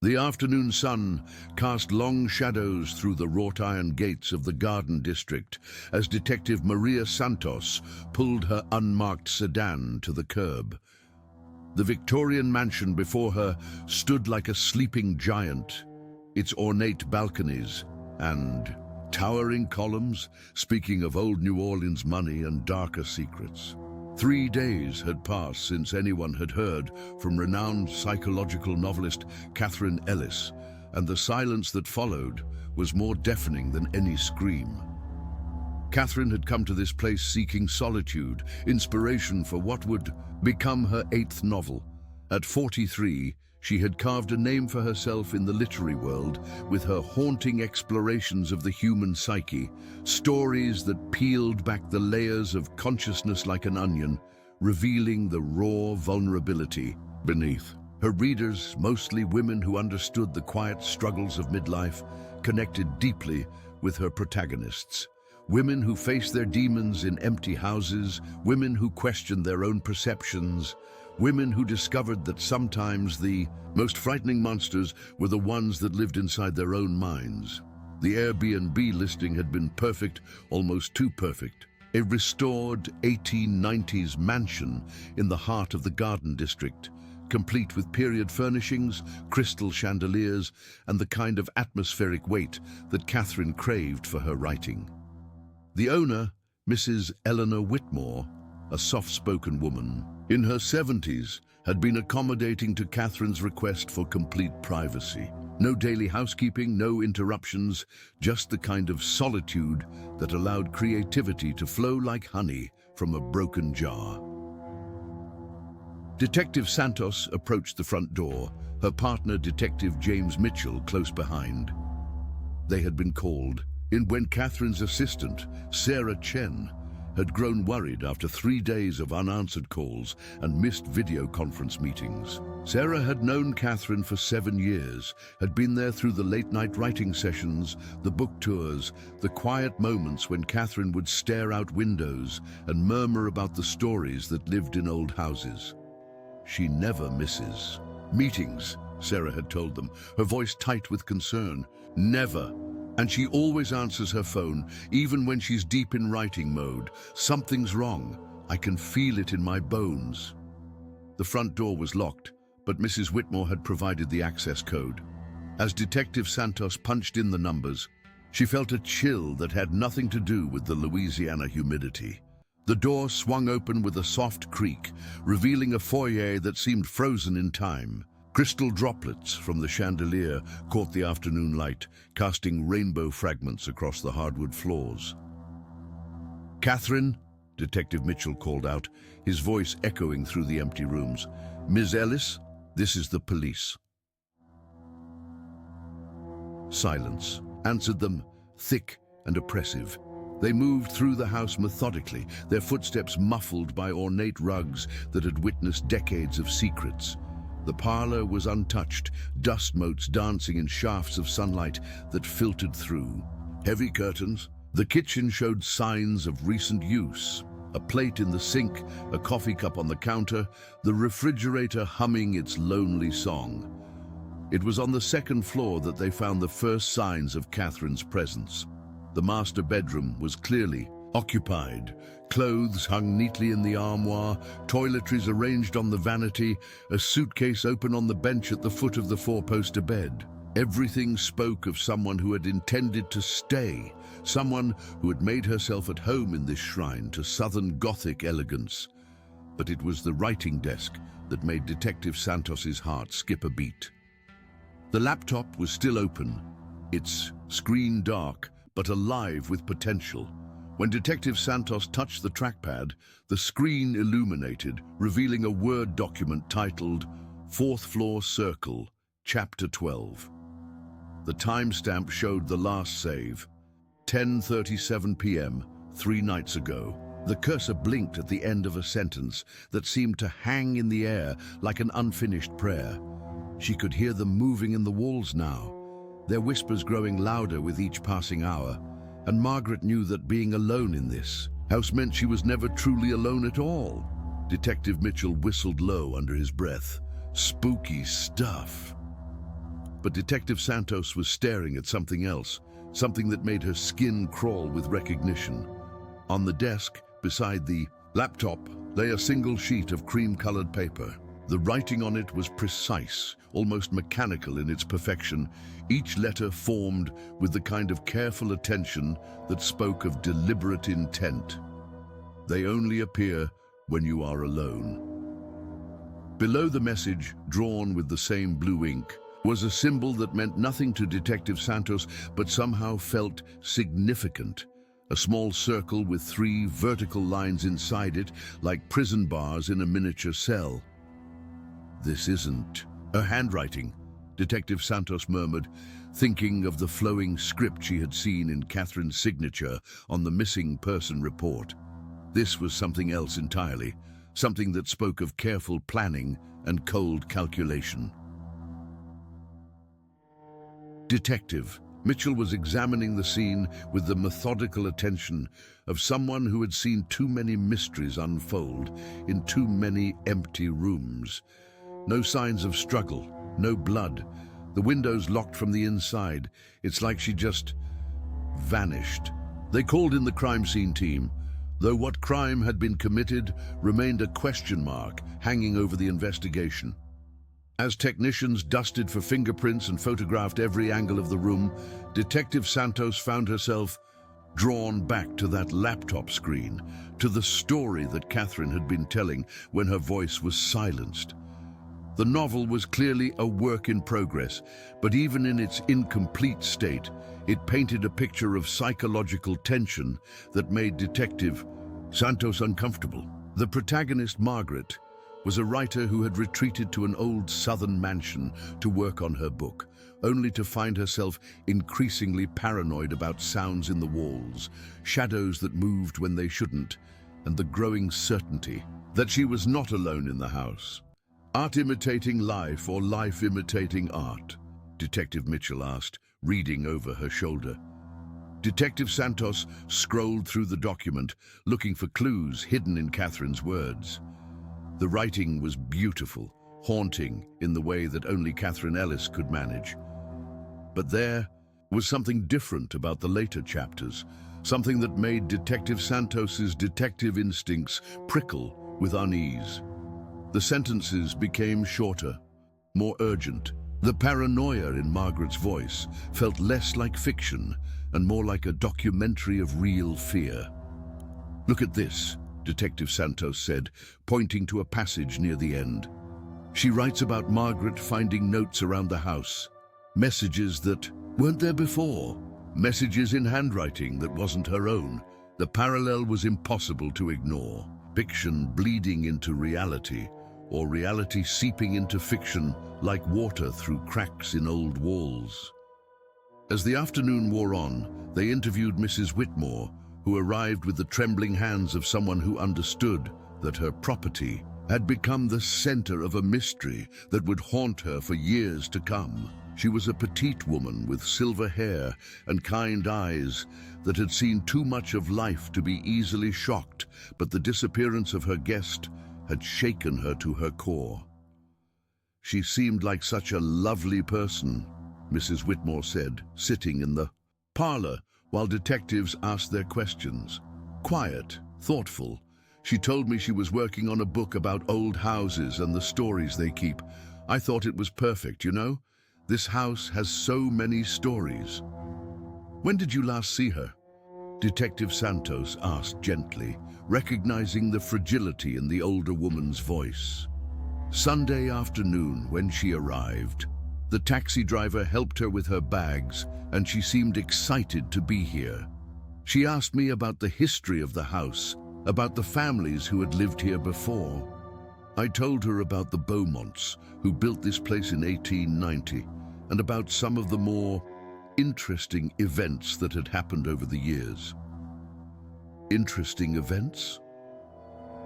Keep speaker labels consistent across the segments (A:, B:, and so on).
A: The afternoon sun cast long shadows through the wrought iron gates of the Garden District as Detective Maria Santos pulled her unmarked sedan to the curb. The Victorian mansion before her stood like a sleeping giant, its ornate balconies and towering columns speaking of old New Orleans money and darker secrets. 3 days had passed since anyone had heard from renowned psychological novelist Catherine Ellis, and the silence that followed was more deafening than any scream. Catherine had come to this place seeking solitude, inspiration for what would become her 8th novel. At 43, she had carved a name for herself in the literary world with her haunting explorations of the human psyche, stories that peeled back the layers of consciousness like an onion, revealing the raw vulnerability beneath. Her readers, mostly women who understood the quiet struggles of midlife, connected deeply with her protagonists. Women who faced their demons in empty houses, women who questioned their own perceptions, women who discovered that sometimes the most frightening monsters were the ones that lived inside their own minds. The Airbnb listing had been perfect, almost too perfect. A restored 1890s mansion in the heart of the Garden District, complete with period furnishings, crystal chandeliers, and the kind of atmospheric weight that Catherine craved for her writing. The owner, Mrs. Eleanor Whitmore, a soft-spoken woman in her 70s, had been accommodating to Catherine's request for complete privacy. No daily housekeeping, no interruptions, just the kind of solitude that allowed creativity to flow like honey from a broken jar. Detective Santos approached the front door, her partner, Detective James Mitchell, close behind. They had been called in when Catherine's assistant, Sarah Chen, had grown worried after 3 days of unanswered calls and missed video conference meetings. Sarah had known Catherine for 7 years, had been there through the late-night writing sessions, the book tours, the quiet moments when Catherine would stare out windows and murmur about the stories that lived in old houses. She never misses meetings, Sarah had told them, her voice tight with concern. Never. And she always answers her phone, even when she's deep in writing mode. Something's wrong. I can feel it in my bones. The front door was locked, but Mrs. Whitmore had provided the access code. As Detective Santos punched in the numbers, she felt a chill that had nothing to do with the Louisiana humidity. The door swung open with a soft creak, revealing a foyer that seemed frozen in time. Crystal droplets from the chandelier caught the afternoon light, casting rainbow fragments across the hardwood floors. "Catherine," Detective Mitchell called out, his voice echoing through the empty rooms. "Ms. Ellis, this is the police." Silence answered them, thick and oppressive. They moved through the house methodically, their footsteps muffled by ornate rugs that had witnessed decades of secrets. The parlor was untouched, dust motes dancing in shafts of sunlight that filtered through. Heavy curtains. The kitchen showed signs of recent use. A plate in the sink, a coffee cup on the counter, the refrigerator humming its lonely song. It was on the second floor that they found the first signs of Catherine's presence. The master bedroom was clearly occupied. Clothes hung neatly in the armoire, toiletries arranged on the vanity, a suitcase open on the bench at the foot of the four-poster bed. Everything spoke of someone who had intended to stay, someone who had made herself at home in this shrine to Southern Gothic elegance. But it was the writing desk that made Detective Santos's heart skip a beat. The laptop was still open, its screen dark, but alive with potential. When Detective Santos touched the trackpad, the screen illuminated, revealing a Word document titled "Fourth Floor Circle, Chapter 12. The timestamp showed the last save, 10:37 p.m., 3 nights ago. The cursor blinked at the end of a sentence that seemed to hang in the air like an unfinished prayer. She could hear them moving in the walls now, their whispers growing louder with each passing hour. And Margaret knew that being alone in this house meant she was never truly alone at all. Detective Mitchell whistled low under his breath. Spooky stuff. But Detective Santos was staring at something else, something that made her skin crawl with recognition. On the desk, beside the laptop, lay a single sheet of cream-colored paper. The writing on it was precise, almost mechanical in its perfection, each letter formed with the kind of careful attention that spoke of deliberate intent. They only appear when you are alone. Below the message, drawn with the same blue ink, was a symbol that meant nothing to Detective Santos but somehow felt significant. A small circle with 3 vertical lines inside it, like prison bars in a miniature cell. "This isn't her handwriting," Detective Santos murmured, thinking of the flowing script she had seen in Catherine's signature on the missing person report. This was something else entirely, something that spoke of careful planning and cold calculation. Detective Mitchell was examining the scene with the methodical attention of someone who had seen too many mysteries unfold in too many empty rooms. No signs of struggle, no blood. The windows locked from the inside. It's like she just vanished. They called in the crime scene team, though what crime had been committed remained a question mark hanging over the investigation. As technicians dusted for fingerprints and photographed every angle of the room, Detective Santos found herself drawn back to that laptop screen, to the story that Catherine had been telling when her voice was silenced. The novel was clearly a work in progress, but even in its incomplete state, it painted a picture of psychological tension that made Detective Santos uncomfortable. The protagonist, Margaret, was a writer who had retreated to an old southern mansion to work on her book, only to find herself increasingly paranoid about sounds in the walls, shadows that moved when they shouldn't, and the growing certainty that she was not alone in the house. "Art imitating life or life imitating art?" Detective Mitchell asked, reading over her shoulder. Detective Santos scrolled through the document, looking for clues hidden in Catherine's words. The writing was beautiful, haunting in the way that only Catherine Ellis could manage. But there was something different about the later chapters, something that made Detective Santos's detective instincts prickle with unease. The sentences became shorter, more urgent. The paranoia in Margaret's voice felt less like fiction and more like a documentary of real fear. "Look at this," Detective Santos said, pointing to a passage near the end. "She writes about Margaret finding notes around the house, messages that weren't there before, messages in handwriting that wasn't her own." The parallel was impossible to ignore. Fiction bleeding into reality, or reality seeping into fiction like water through cracks in old walls. As the afternoon wore on, they interviewed Mrs. Whitmore, who arrived with the trembling hands of someone who understood that her property had become the center of a mystery that would haunt her for years to come. She was a petite woman with silver hair and kind eyes that had seen too much of life to be easily shocked, but the disappearance of her guest had shaken her to her core. "She seemed like such a lovely person," Mrs. Whitmore said, sitting in the parlor while detectives asked their questions. "Quiet, thoughtful. She told me she was working on a book about old houses and the stories they keep. I thought it was perfect, you know? This house has so many stories." "When did you last see her?" Detective Santos asked gently, recognizing the fragility in the older woman's voice. "Sunday afternoon when she arrived. The taxi driver helped her with her bags, and she seemed excited to be here. She asked me about the history of the house, about the families who had lived here before. I told her about the Beaumonts, who built this place in 1890, and about some of the more interesting events that had happened over the years." "Interesting events?"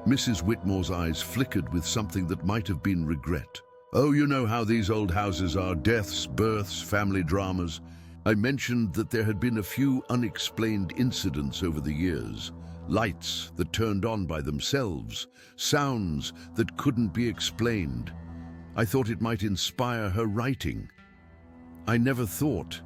A: Mrs. Whitmore's eyes flickered with something that might have been regret. "Oh, you know how these old houses are, deaths, births, family dramas. I mentioned that there had been a few unexplained incidents over the years. Lights that turned on by themselves, sounds that couldn't be explained. I thought it might inspire her writing." I never thought.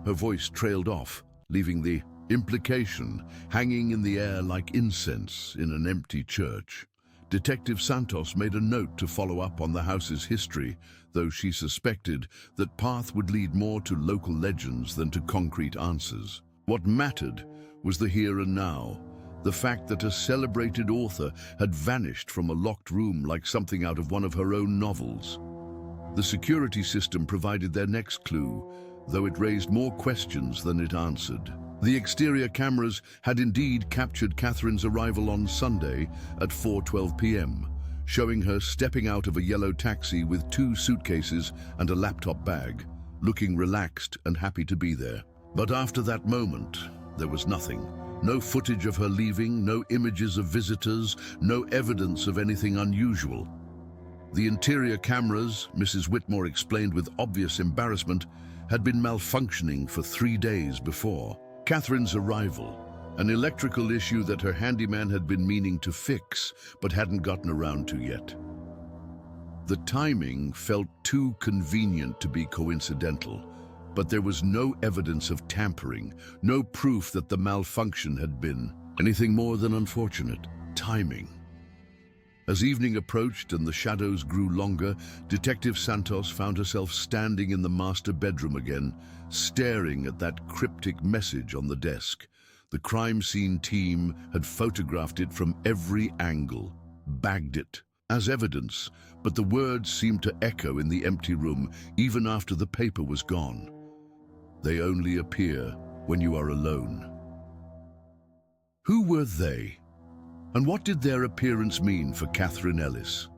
A: Her voice trailed off, leaving the implication hanging in the air like incense in an empty church. Detective Santos made a note to follow up on the house's history, though she suspected that path would lead more to local legends than to concrete answers. What mattered was the here and now, the fact that a celebrated author had vanished from a locked room like something out of one of her own novels. The security system provided their next clue, though it raised more questions than it answered. The exterior cameras had indeed captured Catherine's arrival on Sunday at 4:12 p.m., showing her stepping out of a yellow taxi with 2 suitcases and a laptop bag, looking relaxed and happy to be there. But after that moment, there was nothing. No footage of her leaving, no images of visitors, no evidence of anything unusual. The interior cameras, Mrs. Whitmore explained with obvious embarrassment, had been malfunctioning for 3 days before. Catherine's arrival, an electrical issue that her handyman had been meaning to fix but hadn't gotten around to yet. The timing felt too convenient to be coincidental, but there was no evidence of tampering, no proof that the malfunction had been anything more than unfortunate timing. As evening approached and the shadows grew longer, Detective Santos found herself standing in the master bedroom again, staring at that cryptic message on the desk. The crime scene team had photographed it from every angle, bagged it as evidence, but the words seemed to echo in the empty room even after the paper was gone. They only appear when you are alone. Who were they? And what did their appearance mean for Catherine Ellis?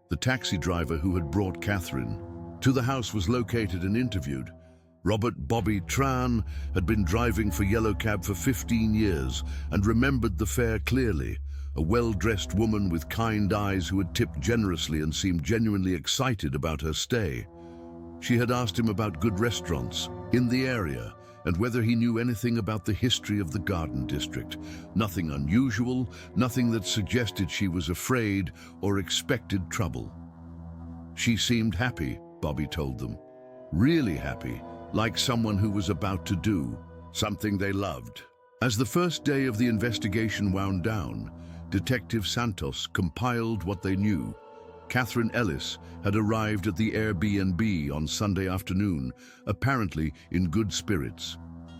A: The taxi driver who had brought Catherine to the house was located and interviewed. Robert Bobby Tran had been driving for Yellow Cab for 15 years and remembered the fare clearly, a well-dressed woman with kind eyes who had tipped generously and seemed genuinely excited about her stay. She had asked him about good restaurants in the area and whether he knew anything about the history of the Garden District. Nothing unusual, nothing that suggested she was afraid or expected trouble. She seemed happy, Bobby told them. Really happy, like someone who was about to do something they loved. As the first day of the investigation wound down, Detective Santos compiled what they knew. Catherine Ellis had arrived at the Airbnb on Sunday afternoon, apparently in good spirits.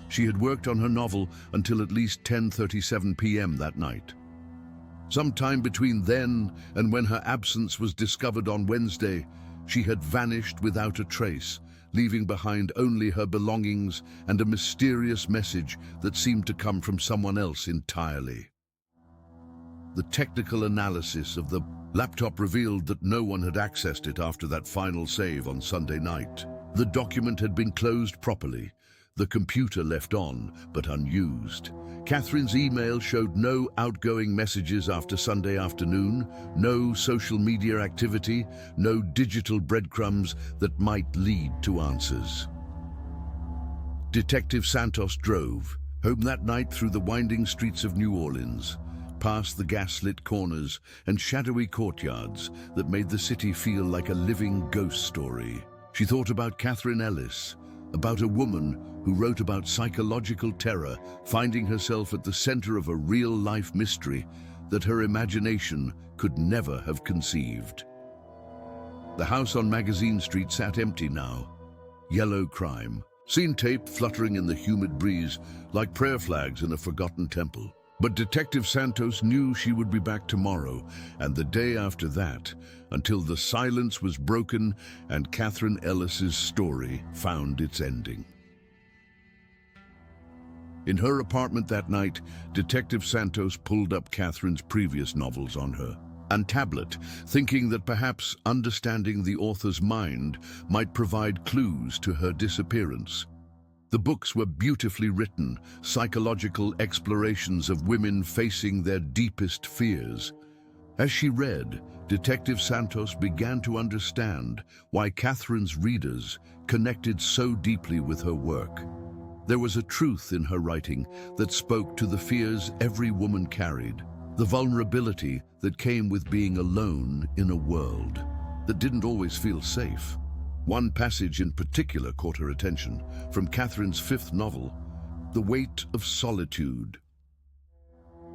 A: She had worked on her novel until at least 10:37 p.m. that night. Sometime between then and when her absence was discovered on Wednesday, she had vanished without a trace, leaving behind only her belongings and a mysterious message that seemed to come from someone else entirely. The technical analysis of the laptop revealed that no one had accessed it after that final save on Sunday night. The document had been closed properly, the computer left on but unused. Catherine's email showed no outgoing messages after Sunday afternoon, no social media activity, no digital breadcrumbs that might lead to answers. Detective Santos drove home that night through the winding streets of New Orleans, past the gaslit corners and shadowy courtyards that made the city feel like a living ghost story. She thought about Catherine Ellis, about a woman who wrote about psychological terror, finding herself at the center of a real-life mystery that her imagination could never have conceived. The house on Magazine Street sat empty now. Yellow crime, scene tape fluttering in the humid breeze like prayer flags in a forgotten temple. But Detective Santos knew she would be back tomorrow and the day after that, until the silence was broken and Catherine Ellis's story found its ending. In her apartment that night, Detective Santos pulled up Catherine's previous novels on her and tablet, thinking that perhaps understanding the author's mind might provide clues to her disappearance. The books were beautifully written, psychological explorations of women facing their deepest fears. As she read, Detective Santos began to understand why Catherine's readers connected so deeply with her work. There was a truth in her writing that spoke to the fears every woman carried, the vulnerability that came with being alone in a world that didn't always feel safe. One passage in particular caught her attention, from Catherine's fifth novel, The Weight of Solitude.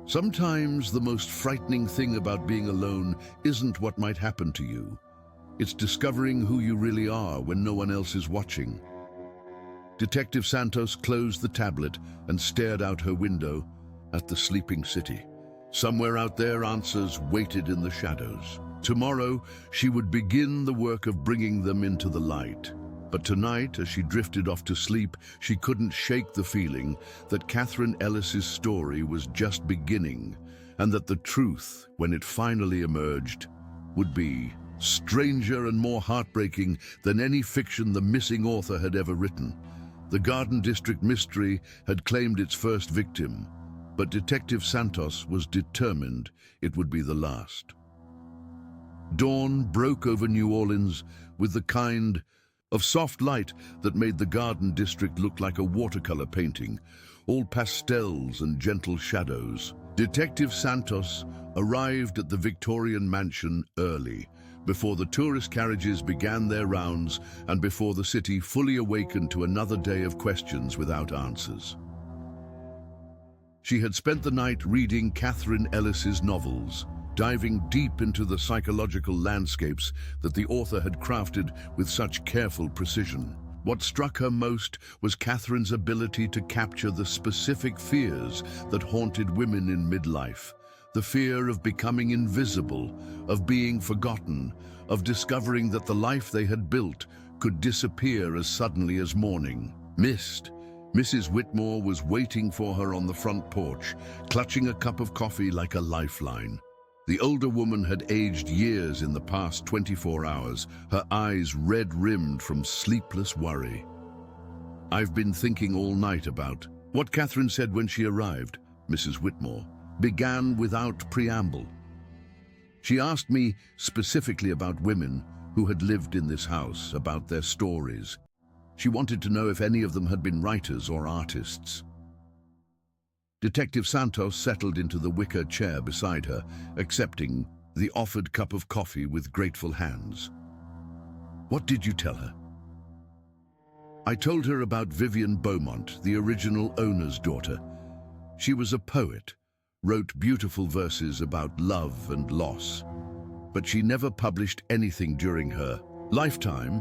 A: Sometimes the most frightening thing about being alone isn't what might happen to you. It's discovering who you really are when no one else is watching. Detective Santos closed the tablet and stared out her window at the sleeping city. Somewhere out there, answers waited in the shadows. Tomorrow, she would begin the work of bringing them into the light. But tonight, as she drifted off to sleep, she couldn't shake the feeling that Catherine Ellis's story was just beginning, and that the truth, when it finally emerged, would be stranger and more heartbreaking than any fiction the missing author had ever written. The Garden District mystery had claimed its first victim, but Detective Santos was determined it would be the last. Dawn broke over New Orleans with the kind of soft light that made the Garden District look like a watercolor painting, all pastels and gentle shadows. Detective Santos arrived at the Victorian mansion early, before the tourist carriages began their rounds and before the city fully awakened to another day of questions without answers. She had spent the night reading Catherine Ellis's novels, diving deep into the psychological landscapes that the author had crafted with such careful precision. What struck her most was Catherine's ability to capture the specific fears that haunted women in midlife. The fear of becoming invisible, of being forgotten, of discovering that the life they had built could disappear as suddenly as morning. Mrs. Whitmore was waiting for her on the front porch, clutching a cup of coffee like a lifeline. The older woman had aged years in the past 24 hours, her eyes red-rimmed from sleepless worry. "I've been thinking all night about..." What Catherine said when she arrived, Mrs. Whitmore, began without preamble. She asked me specifically about women who had lived in this house, about their stories. She wanted to know if any of them had been writers or artists. Detective Santos settled into the wicker chair beside her, accepting the offered cup of coffee with grateful hands. "What did you tell her?" "I told her about Vivian Beaumont, the original owner's daughter. She was a poet, wrote beautiful verses about love and loss, but she never published anything during her lifetime.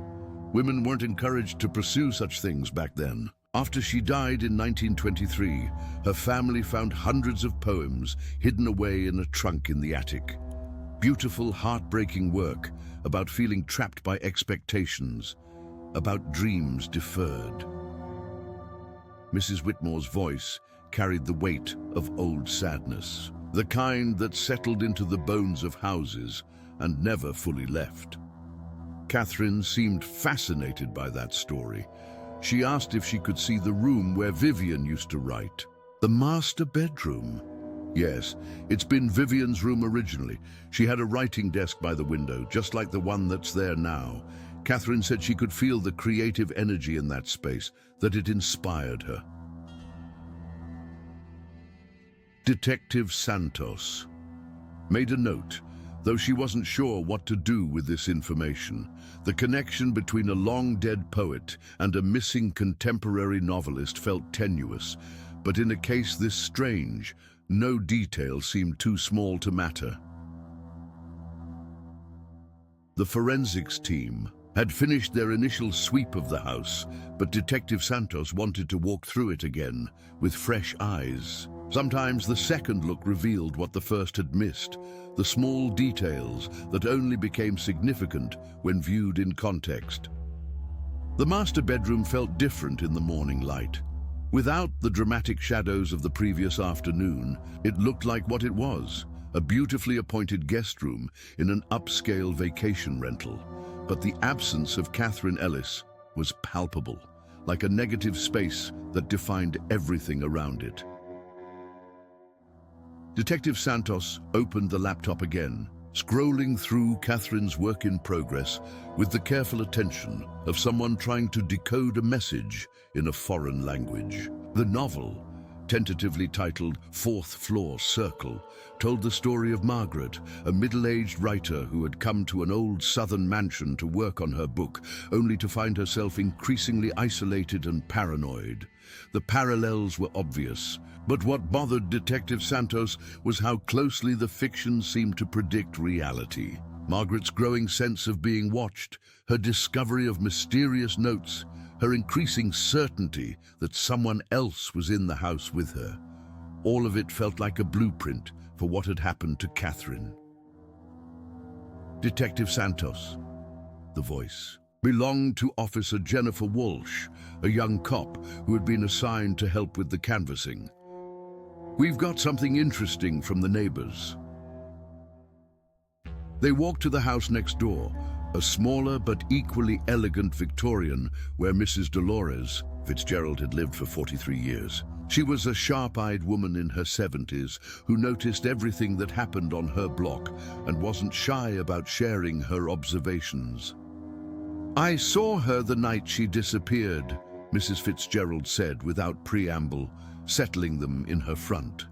A: Women weren't encouraged to pursue such things back then. After she died in 1923, her family found hundreds of poems hidden away in a trunk in the attic. Beautiful, heartbreaking work about feeling trapped by expectations, about dreams deferred." Mrs. Whitmore's voice carried the weight of old sadness, the kind that settled into the bones of houses and never fully left. Catherine seemed fascinated by that story. She asked if she could see the room where Vivian used to write. "The master bedroom?" "Yes, it's been Vivian's room originally. She had a writing desk by the window, just like the one that's there now. Catherine said she could feel the creative energy in that space, that it inspired her." Detective Santos made a note, though she wasn't sure what to do with this information. The connection between a long-dead poet and a missing contemporary novelist felt tenuous, but in a case this strange, no detail seemed too small to matter. The forensics team had finished their initial sweep of the house, but Detective Santos wanted to walk through it again, with fresh eyes. Sometimes the second look revealed what the first had missed, the small details that only became significant when viewed in context. The master bedroom felt different in the morning light. Without the dramatic shadows of the previous afternoon, it looked like what it was, a beautifully appointed guest room in an upscale vacation rental. But the absence of Catherine Ellis was palpable, like a negative space that defined everything around it. Detective Santos opened the laptop again, scrolling through Catherine's work in progress with the careful attention of someone trying to decode a message in a foreign language. The novel, tentatively titled Fourth Floor Circle, told the story of Margaret, a middle-aged writer who had come to an old southern mansion to work on her book, only to find herself increasingly isolated and paranoid. The parallels were obvious, but what bothered Detective Santos was how closely the fiction seemed to predict reality. Margaret's growing sense of being watched, her discovery of mysterious notes, her increasing certainty that someone else was in the house with her. All of it felt like a blueprint for what had happened to Catherine. Detective Santos, the voice, belonged to Officer Jennifer Walsh, a young cop who had been assigned to help with the canvassing. "We've got something interesting from the neighbors." They walked to the house next door, a smaller but equally elegant Victorian where Mrs. Dolores Fitzgerald had lived for 43 years. She was a sharp-eyed woman in her 70s who noticed everything that happened on her block and wasn't shy about sharing her observations. "I saw her the night she disappeared," Mrs. Fitzgerald said without preamble, settling them in her front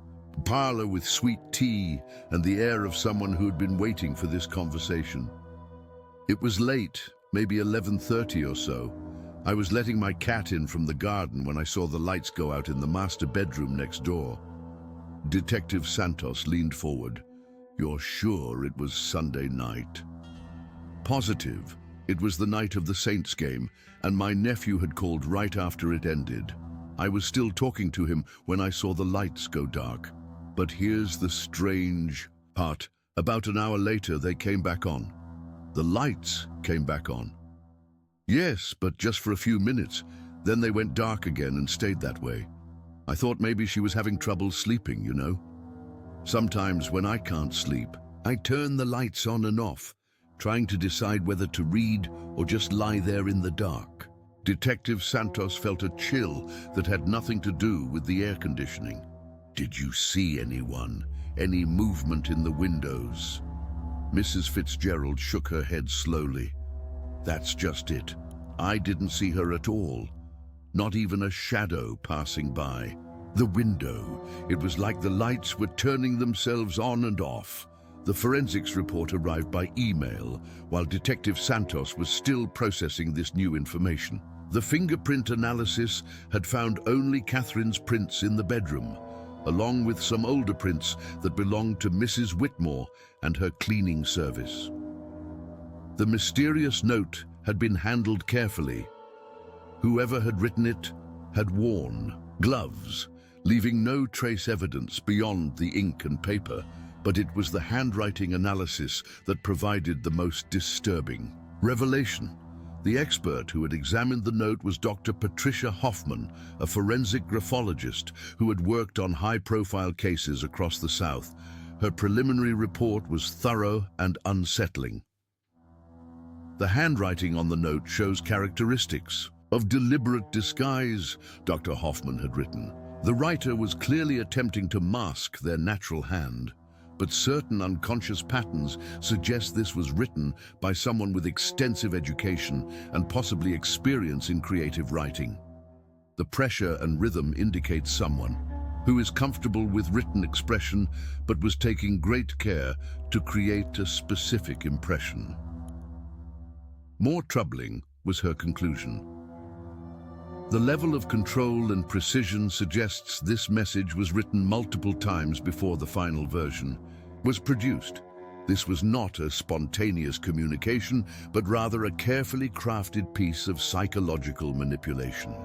A: parlor with sweet tea and the air of someone who had been waiting for this conversation. "It was late, maybe 11:30 or so. I was letting my cat in from the garden when I saw the lights go out in the master bedroom next door." Detective Santos leaned forward. "You're sure it was Sunday night?" "Positive. It was the night of the Saints game, and my nephew had called right after it ended. I was still talking to him when I saw the lights go dark. But here's the strange part. About an hour later, they came back on. The lights came back on." "Yes, but just for a few minutes. Then they went dark again and stayed that way. I thought maybe she was having trouble sleeping, you know. Sometimes when I can't sleep, I turn the lights on and off, trying to decide whether to read or just lie there in the dark." Detective Santos felt a chill that had nothing to do with the air conditioning. "Did you see anyone? Any movement in the windows?" Mrs. Fitzgerald shook her head slowly. "That's just it. I didn't see her at all. Not even a shadow passing by. The window, it was like the lights were turning themselves on and off." The forensics report arrived by email, while Detective Santos was still processing this new information. The fingerprint analysis had found only Catherine's prints in the bedroom, along with some older prints that belonged to Mrs. Whitmore and her cleaning service. The mysterious note had been handled carefully. Whoever had written it had worn gloves, leaving no trace evidence beyond the ink and paper, but it was the handwriting analysis that provided the most disturbing revelation. The expert who had examined the note was Dr. Patricia Hoffman, a forensic graphologist who had worked on high-profile cases across the South. Her preliminary report was thorough and unsettling. The handwriting on the note shows characteristics of deliberate disguise, Dr. Hoffman had written. The writer was clearly attempting to mask their natural hand, but certain unconscious patterns suggest this was written by someone with extensive education and possibly experience in creative writing. The pressure and rhythm indicate someone who is comfortable with written expression but was taking great care to create a specific impression. More troubling was her conclusion. The level of control and precision suggests this message was written multiple times before the final version was produced. This was not a spontaneous communication, but rather a carefully crafted piece of psychological manipulation.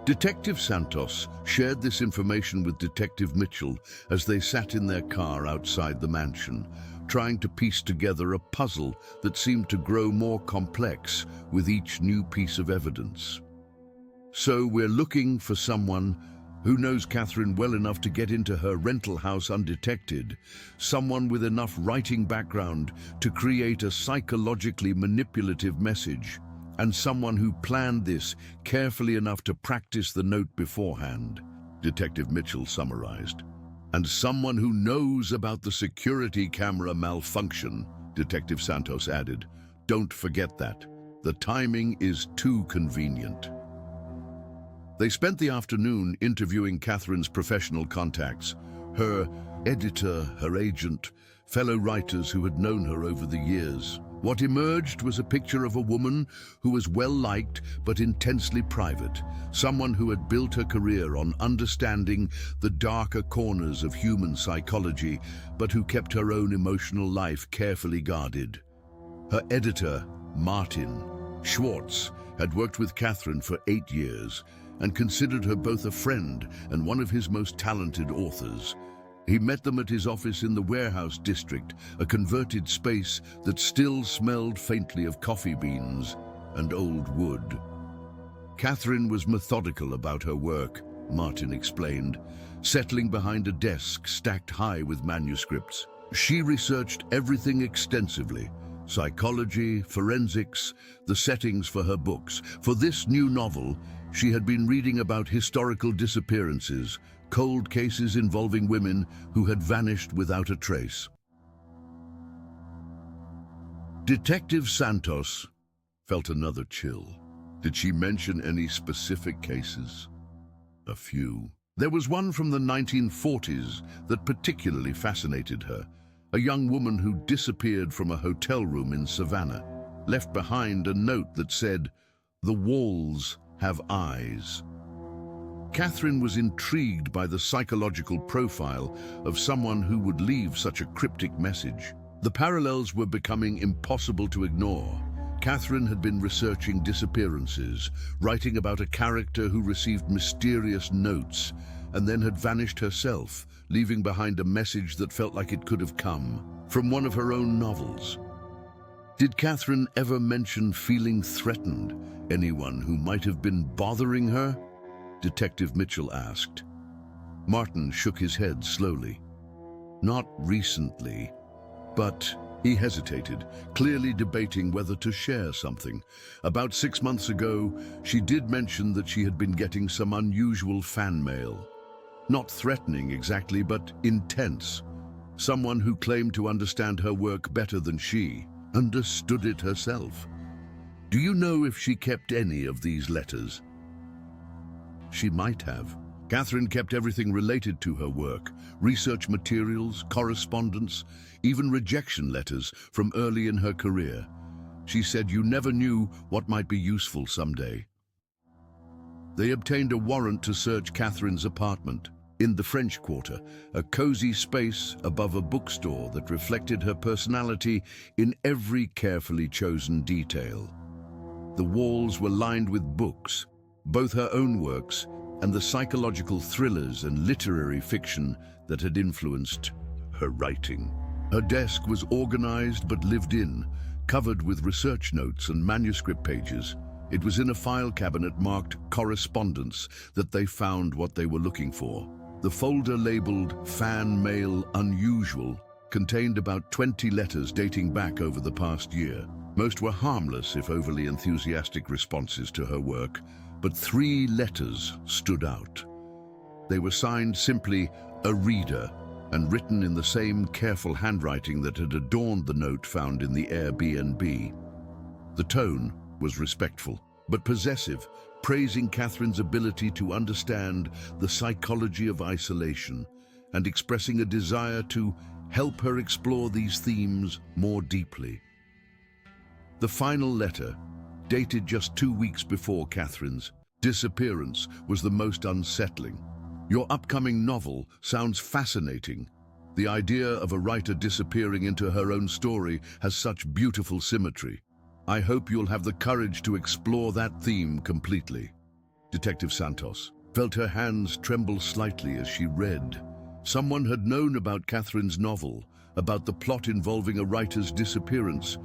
A: Detective Santos shared this information with Detective Mitchell as they sat in their car outside the mansion, trying to piece together a puzzle that seemed to grow more complex with each new piece of evidence. "So we're looking for someone who knows Catherine well enough to get into her rental house undetected, someone with enough writing background to create a psychologically manipulative message, and someone who planned this carefully enough to practice the note beforehand," Detective Mitchell summarized. "And someone who knows about the security camera malfunction," Detective Santos added. "Don't forget that. The timing is too convenient." They spent the afternoon interviewing Catherine's professional contacts, her editor, her agent, fellow writers who had known her over the years. What emerged was a picture of a woman who was well-liked but intensely private, someone who had built her career on understanding the darker corners of human psychology, but who kept her own emotional life carefully guarded. Her editor, Martin Schwartz, had worked with Catherine for 8 years and considered her both a friend and one of his most talented authors. He met them at his office in the warehouse district, a converted space that still smelled faintly of coffee beans and old wood. Catherine was methodical about her work, Martin explained, settling behind a desk stacked high with manuscripts. She researched everything extensively: psychology, forensics, the settings for her books. For this new novel, she had been reading about historical disappearances, cold cases involving women who had vanished without a trace. Detective Santos felt another chill. Did she mention any specific cases? A few. There was one from the 1940s that particularly fascinated her. A young woman who disappeared from a hotel room in Savannah, left behind a note that said, "The walls have eyes." Catherine was intrigued by the psychological profile of someone who would leave such a cryptic message. The parallels were becoming impossible to ignore. Catherine had been researching disappearances, writing about a character who received mysterious notes and then had vanished herself, leaving behind a message that felt like it could have come from one of her own novels. Did Catherine ever mention feeling threatened? Anyone who might have been bothering her? Detective Mitchell asked. Martin shook his head slowly. Not recently, but he hesitated, clearly debating whether to share something. About 6 months ago, she did mention that she had been getting some unusual fan mail. Not threatening exactly, but intense. Someone who claimed to understand her work better than she understood it herself. Do you know if she kept any of these letters? She might have. Catherine kept everything related to her work: research materials, correspondence, even rejection letters from early in her career. She said you never knew what might be useful someday. They obtained a warrant to search Catherine's apartment in the French Quarter, a cozy space above a bookstore that reflected her personality in every carefully chosen detail. The walls were lined with books, both her own works and the psychological thrillers and literary fiction that had influenced her writing. Her desk was organized but lived in, covered with research notes and manuscript pages. It was in a file cabinet marked correspondence that they found what they were looking for. The folder labeled Fan Mail Unusual contained about 20 letters dating back over the past year. Most were harmless, if overly enthusiastic, responses to her work, but 3 letters stood out. They were signed simply "A Reader" and written in the same careful handwriting that had adorned the note found in the Airbnb. The tone was respectful, but possessive, praising Catherine's ability to understand the psychology of isolation and expressing a desire to help her explore these themes more deeply. The final letter, dated just 2 weeks before Catherine's disappearance, was the most unsettling. Your upcoming novel sounds fascinating. The idea of a writer disappearing into her own story has such beautiful symmetry. I hope you'll have the courage to explore that theme completely. Detective Santos felt her hands tremble slightly as she read. Someone had known about Catherine's novel, about the plot involving a writer's disappearance,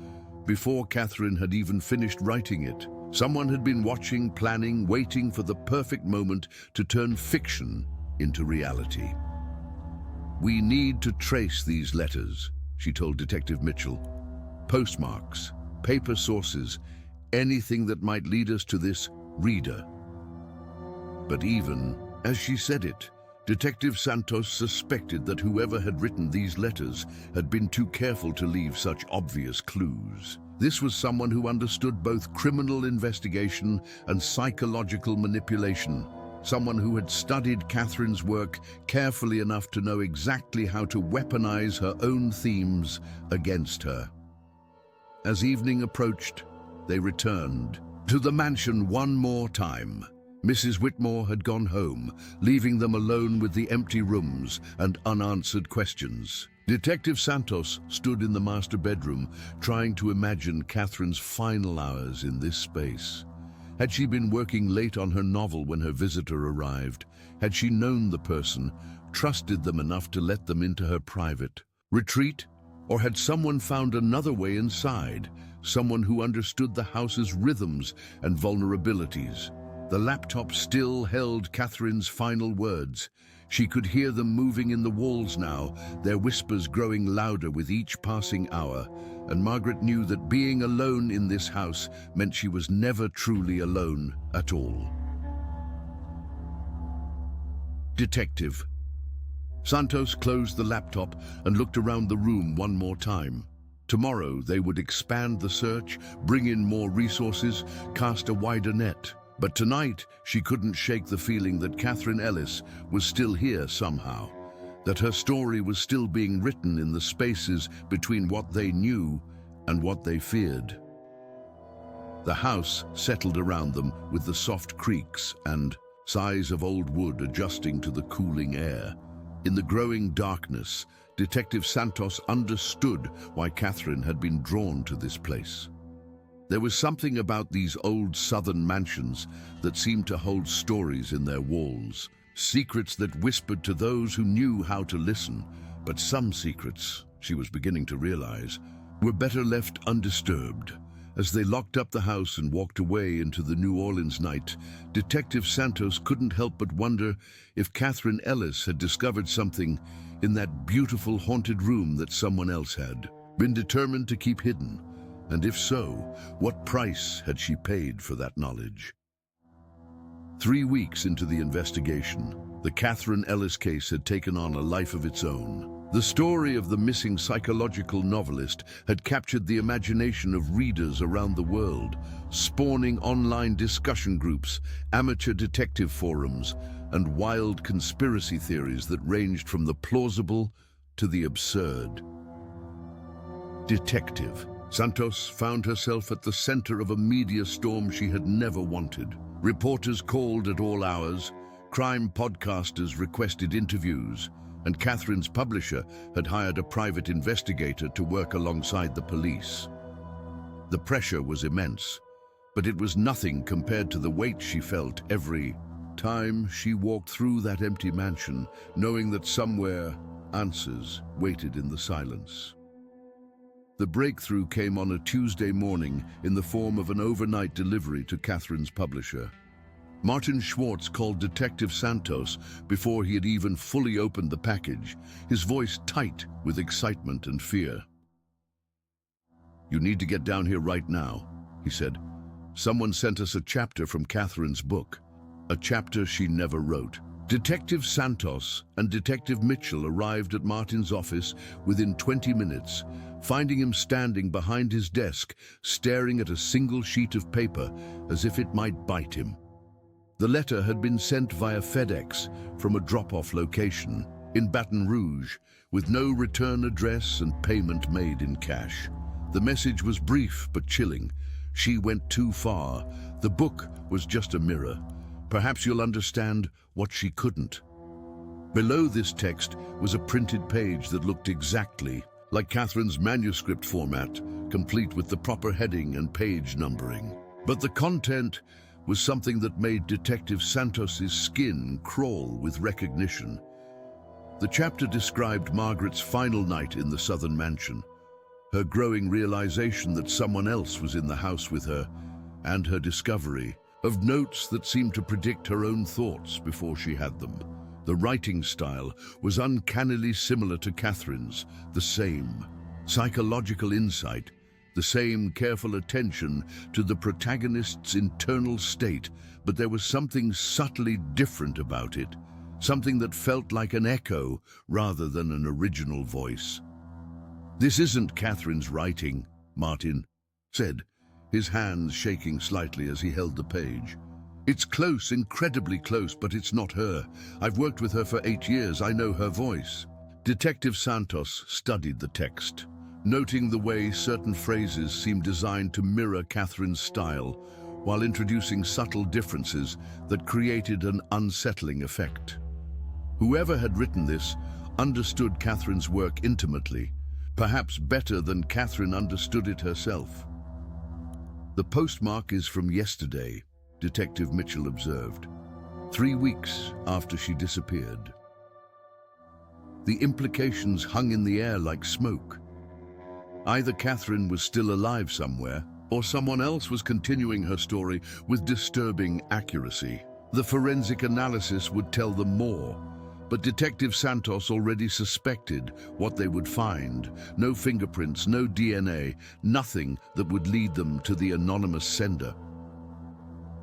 A: before Catherine had even finished writing it. Someone had been watching, planning, waiting for the perfect moment to turn fiction into reality. We need to trace these letters, she told Detective Mitchell. Postmarks, paper sources, anything that might lead us to this reader. But even as she said it, Detective Santos suspected that whoever had written these letters had been too careful to leave such obvious clues. This was someone who understood both criminal investigation and psychological manipulation. someone who had studied Catherine's work carefully enough to know exactly how to weaponize her own themes against her. As evening approached, they returned to the mansion one more time. Mrs. Whitmore had gone home, leaving them alone with the empty rooms and unanswered questions. Detective Santos stood in the master bedroom, trying to imagine Catherine's final hours in this space. Had she been working late on her novel when her visitor arrived? Had she known the person, trusted them enough to let them into her private retreat? Or had someone found another way inside, someone who understood the house's rhythms and vulnerabilities? The laptop still held Catherine's final words. She could hear them moving in the walls now, their whispers growing louder with each passing hour, and Margaret knew that being alone in this house meant she was never truly alone at all. Detective. Santos closed the laptop and looked around the room one more time. Tomorrow they would expand the search, bring in more resources, cast a wider net. But tonight, she couldn't shake the feeling that Catherine Ellis was still here somehow, that her story was still being written in the spaces between what they knew and what they feared. The house settled around them with the soft creaks and sighs of old wood adjusting to the cooling air. In the growing darkness, Detective Santos understood why Catherine had been drawn to this place. There was something about these old southern mansions that seemed to hold stories in their walls, secrets that whispered to those who knew how to listen. But some secrets, she was beginning to realize, were better left undisturbed. As they locked up the house and walked away into the New Orleans night, Detective Santos couldn't help but wonder if Catherine Ellis had discovered something in that beautiful haunted room that someone else had been determined to keep hidden. And if so, what price had she paid for that knowledge? 3 weeks into the investigation, the Catherine Ellis case had taken on a life of its own. The story of the missing psychological novelist had captured the imagination of readers around the world, spawning online discussion groups, amateur detective forums, and wild conspiracy theories that ranged from the plausible to the absurd. Detective. Santos found herself at the center of a media storm she had never wanted. Reporters called at all hours, crime podcasters requested interviews, and Catherine's publisher had hired a private investigator to work alongside the police. The pressure was immense, but it was nothing compared to the weight she felt every time she walked through that empty mansion, knowing that somewhere answers waited in the silence. The breakthrough came on a Tuesday morning in the form of an overnight delivery to Catherine's publisher. Martin Schwartz called Detective Santos before he had even fully opened the package, his voice tight with excitement and fear. "You need to get down here right now," he said. "Someone sent us a chapter from Catherine's book, a chapter she never wrote." Detective Santos and Detective Mitchell arrived at Martin's office within 20 minutes, finding him standing behind his desk, staring at a single sheet of paper as if it might bite him. The letter had been sent via FedEx from a drop-off location in Baton Rouge, with no return address and payment made in cash. The message was brief but chilling. "She went too far. The book was just a mirror. Perhaps you'll understand what she couldn't." Below this text was a printed page that looked exactly like Catherine's manuscript format, complete with the proper heading and page numbering. But the content was something that made Detective Santos's skin crawl with recognition. The chapter described Margaret's final night in the southern mansion, her growing realization that someone else was in the house with her, and her discovery of notes that seemed to predict her own thoughts before she had them. The writing style was uncannily similar to Catherine's, the same psychological insight, the same careful attention to the protagonist's internal state, but there was something subtly different about it, something that felt like an echo rather than an original voice. "This isn't Catherine's writing," Martin said, his hands shaking slightly as he held the page. It's close, incredibly close, but it's not her. I've worked with her for 8 years. I know her voice. Detective Santos studied the text, noting the way certain phrases seemed designed to mirror Catherine's style, while introducing subtle differences that created an unsettling effect. Whoever had written this understood Catherine's work intimately, perhaps better than Catherine understood it herself. The postmark is from yesterday, Detective Mitchell observed, 3 weeks after she disappeared. The implications hung in the air like smoke. Either Catherine was still alive somewhere, or someone else was continuing her story with disturbing accuracy. The forensic analysis would tell them more, but Detective Santos already suspected what they would find. No fingerprints, no DNA, nothing that would lead them to the anonymous sender.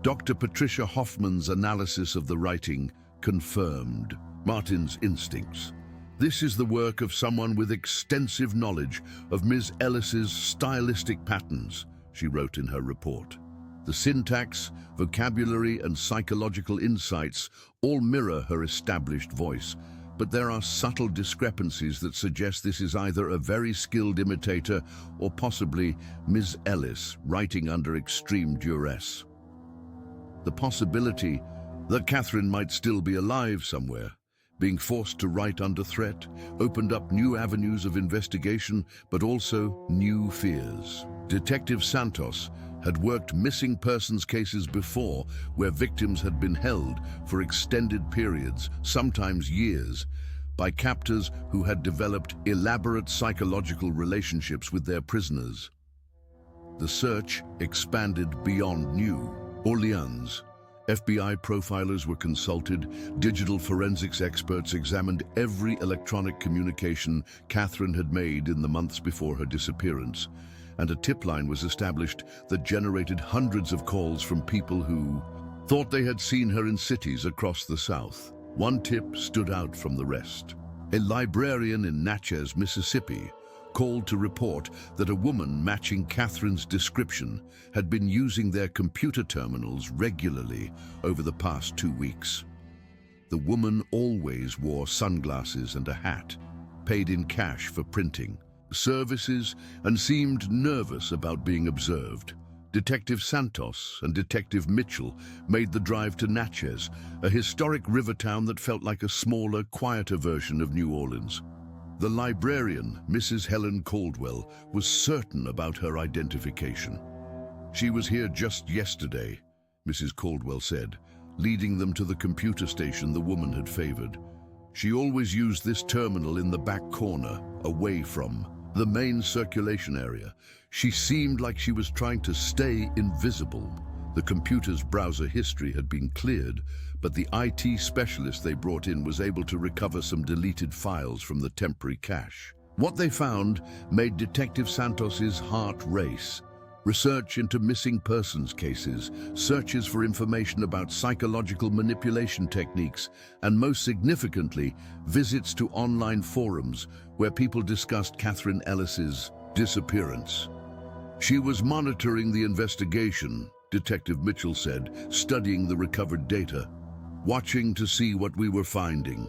A: Dr. Patricia Hoffman's analysis of the writing confirmed Martin's instincts. This is the work of someone with extensive knowledge of Ms. Ellis's stylistic patterns, she wrote in her report. The syntax, vocabulary, and psychological insights all mirror her established voice, but there are subtle discrepancies that suggest this is either a very skilled imitator or possibly Ms. Ellis writing under extreme duress. The possibility that Catherine might still be alive somewhere, being forced to write under threat, opened up new avenues of investigation, but also new fears. Detective Santos had worked missing persons cases before where victims had been held for extended periods, sometimes years, by captors who had developed elaborate psychological relationships with their prisoners. The search expanded beyond New Orleans. FBI profilers were consulted, digital forensics experts examined every electronic communication Catherine had made in the months before her disappearance, and a tip line was established that generated hundreds of calls from people who thought they had seen her in cities across the South. One tip stood out from the rest. A librarian in Natchez, Mississippi, called to report that a woman matching Catherine's description had been using their computer terminals regularly over the past 2 weeks. The woman always wore sunglasses and a hat, paid in cash for printing services, and seemed nervous about being observed. Detective Santos and Detective Mitchell made the drive to Natchez, a historic river town that felt like a smaller, quieter version of New Orleans. The librarian, Mrs. Helen Caldwell, was certain about her identification. "She was here just yesterday," Mrs. Caldwell said, leading them to the computer station the woman had favored. "She always used this terminal in the back corner, away from the main circulation area. She seemed like she was trying to stay invisible." The computer's browser history had been cleared, but the IT specialist they brought in was able to recover some deleted files from the temporary cache. What they found made Detective Santos's heart race. Research into missing persons cases, searches for information about psychological manipulation techniques, and most significantly, visits to online forums where people discussed Catherine Ellis's disappearance. "She was monitoring the investigation," Detective Mitchell said, studying the recovered data, "watching to see what we were finding."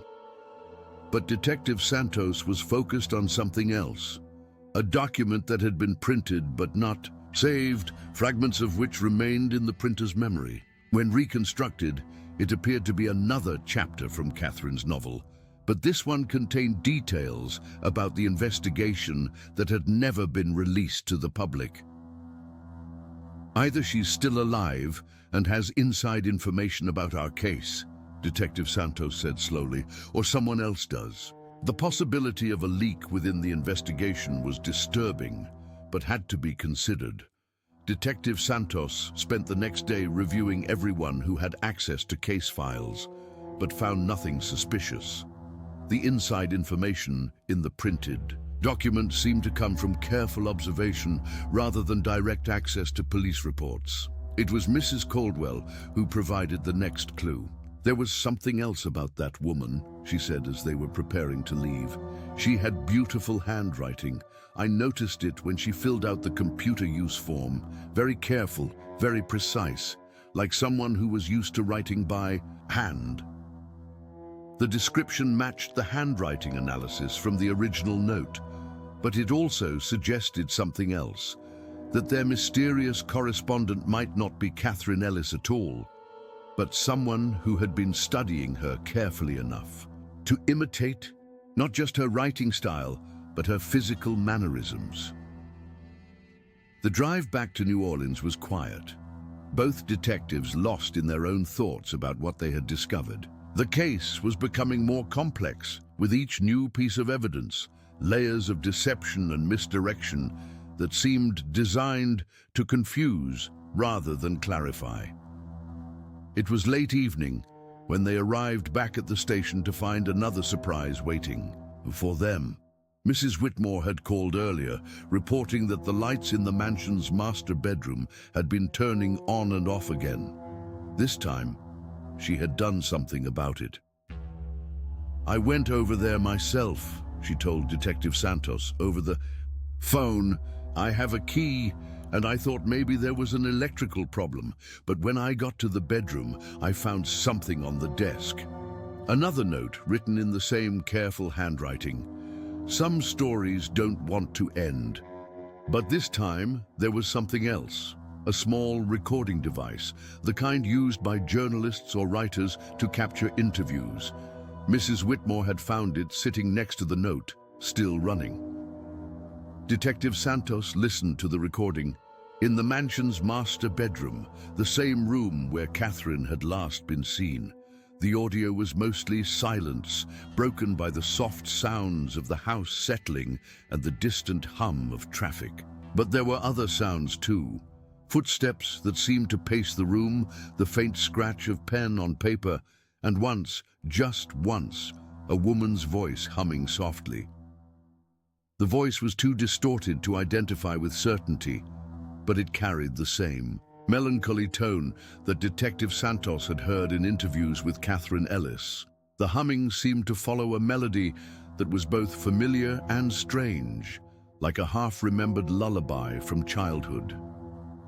A: But Detective Santos was focused on something else. A document that had been printed but not saved, fragments of which remained in the printer's memory. When reconstructed, it appeared to be another chapter from Catherine's novel, but this one contained details about the investigation that had never been released to the public. "Either she's still alive and has inside information about our case," Detective Santos said slowly, "or someone else does." The possibility of a leak within the investigation was disturbing, but had to be considered. Detective Santos spent the next day reviewing everyone who had access to case files, but found nothing suspicious. The inside information in the printed documents seemed to come from careful observation rather than direct access to police reports. It was Mrs. Caldwell who provided the next clue. "There was something else about that woman," she said as they were preparing to leave. "She had beautiful handwriting. I noticed it when she filled out the computer use form. Very careful, very precise. like someone who was used to writing by hand. The description matched the handwriting analysis from the original note, but it also suggested something else, that their mysterious correspondent might not be Catherine Ellis at all, but someone who had been studying her carefully enough to imitate not just her writing style, but her physical mannerisms. The drive back to New Orleans was quiet. Both detectives lost in their own thoughts about what they had discovered. The case was becoming more complex with each new piece of evidence, layers of deception and misdirection that seemed designed to confuse rather than clarify. It was late evening when they arrived back at the station to find another surprise waiting for them. Mrs. Whitmore had called earlier, reporting that the lights in the mansion's master bedroom had been turning on and off again. This time, she had done something about it. "I went over there myself," she told Detective Santos over the phone. "I have a key, and I thought maybe there was an electrical problem, but when I got to the bedroom, I found something on the desk." Another note written in the same careful handwriting. "Some stories don't want to end." But this time, there was something else. A small recording device, the kind used by journalists or writers to capture interviews. Mrs. Whitmore had found it sitting next to the note, still running. Detective Santos listened to the recording. In the mansion's master bedroom, the same room where Catherine had last been seen, the audio was mostly silence, broken by the soft sounds of the house settling and the distant hum of traffic. But there were other sounds too. Footsteps that seemed to pace the room, the faint scratch of pen on paper, and once, just once, a woman's voice humming softly. The voice was too distorted to identify with certainty, but it carried the same melancholy tone that Detective Santos had heard in interviews with Catherine Ellis. The humming seemed to follow a melody that was both familiar and strange, like a half-remembered lullaby from childhood.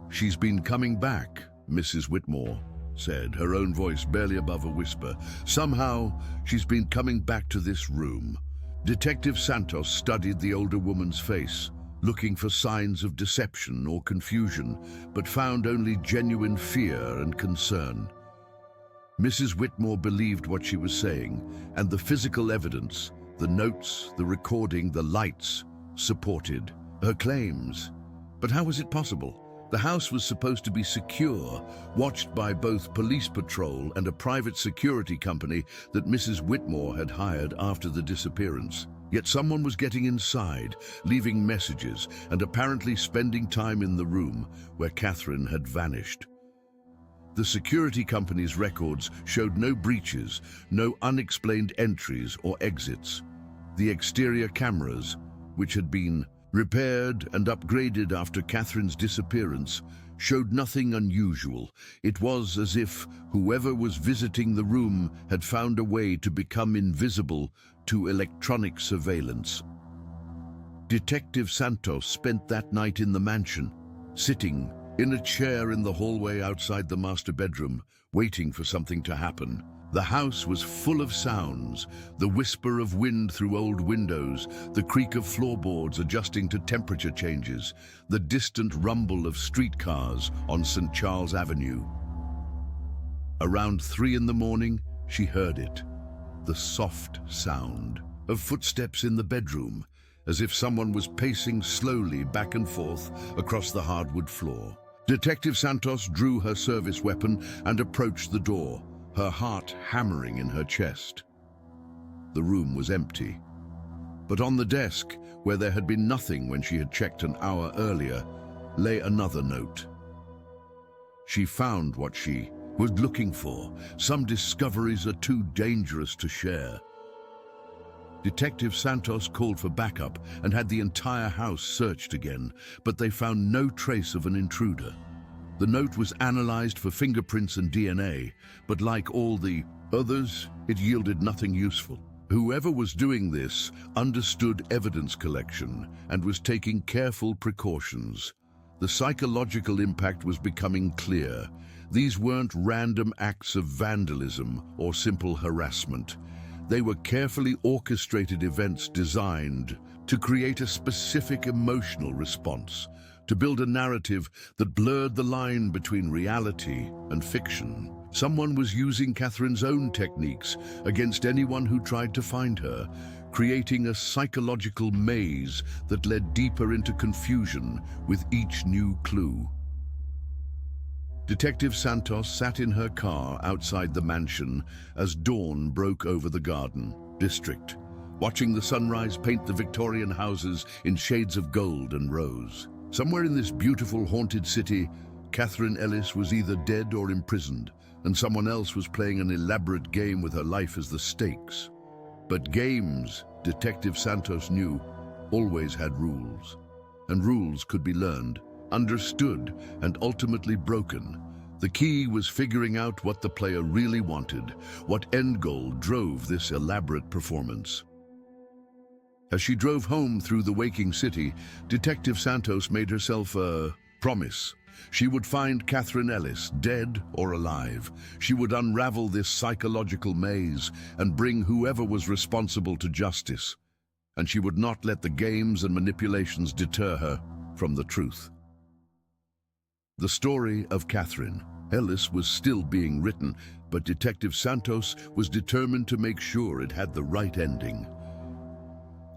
A: "She's been coming back," Mrs. Whitmore said, her own voice barely above a whisper. "Somehow, she's been coming back to this room." Detective Santos studied the older woman's face, looking for signs of deception or confusion, but found only genuine fear and concern. Mrs. Whitmore believed what she was saying, and the physical evidence, the notes, the recording, the lights, supported her claims. But how was it possible? The house was supposed to be secure, watched by both police patrol and a private security company that Mrs. Whitmore had hired after the disappearance. Yet someone was getting inside, leaving messages, and apparently spending time in the room where Catherine had vanished. The security company's records showed no breaches, no unexplained entries or exits. The exterior cameras, which had been repaired and upgraded after Catherine's disappearance, showed nothing unusual. It was as if whoever was visiting the room had found a way to become invisible to electronic surveillance. Detective Santos spent that night in the mansion, sitting in a chair in the hallway outside the master bedroom, waiting for something to happen. The house was full of sounds, the whisper of wind through old windows, the creak of floorboards adjusting to temperature changes, the distant rumble of streetcars on St. Charles Avenue. Around 3 in the morning, she heard it, the soft sound of footsteps in the bedroom, as if someone was pacing slowly back and forth across the hardwood floor. Detective Santos drew her service weapon and approached the door, her heart hammering in her chest. The room was empty, but on the desk, where there had been nothing when she had checked an hour earlier, lay another note. She found what she was looking for. Some discoveries are too dangerous to share. Detective Santos called for backup and had the entire house searched again, but they found no trace of an intruder. The note was analyzed for fingerprints and DNA, but like all the others, it yielded nothing useful. Whoever was doing this understood evidence collection and was taking careful precautions. The psychological impact was becoming clear. These weren't random acts of vandalism or simple harassment. They were carefully orchestrated events designed to create a specific emotional response, to build a narrative that blurred the line between reality and fiction. Someone was using Catherine's own techniques against anyone who tried to find her, creating a psychological maze that led deeper into confusion with each new clue. Detective Santos sat in her car outside the mansion as dawn broke over the Garden District, watching the sunrise paint the Victorian houses in shades of gold and rose. Somewhere in this beautiful haunted city, Catherine Ellis was either dead or imprisoned, and someone else was playing an elaborate game with her life as the stakes. But games, Detective Santos knew, always had rules. And rules could be learned, understood, and ultimately broken. The key was figuring out what the player really wanted, what end goal drove this elaborate performance. As she drove home through the waking city, Detective Santos made herself a promise. She would find Catherine Ellis, dead or alive. She would unravel this psychological maze and bring whoever was responsible to justice. And she would not let the games and manipulations deter her from the truth. The story of Catherine Ellis was still being written, but Detective Santos was determined to make sure it had the right ending.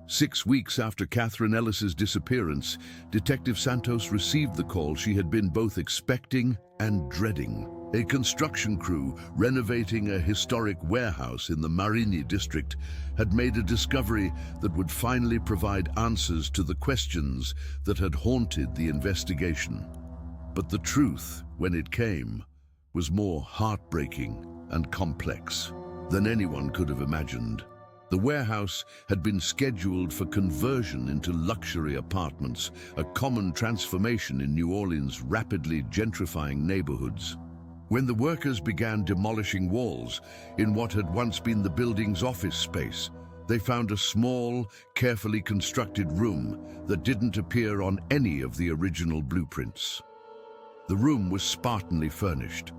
A: 6 weeks after Catherine Ellis's disappearance, Detective Santos received the call she had been both expecting and dreading. A construction crew renovating a historic warehouse in the Marini district had made a discovery that would finally provide answers to the questions that had haunted the investigation. But the truth, when it came, was more heartbreaking and complex than anyone could have imagined. The warehouse had been scheduled for conversion into luxury apartments, a common transformation in New Orleans' rapidly gentrifying neighborhoods. When the workers began demolishing walls in what had once been the building's office space, they found a small, carefully constructed room that didn't appear on any of the original blueprints. The room was spartanly furnished.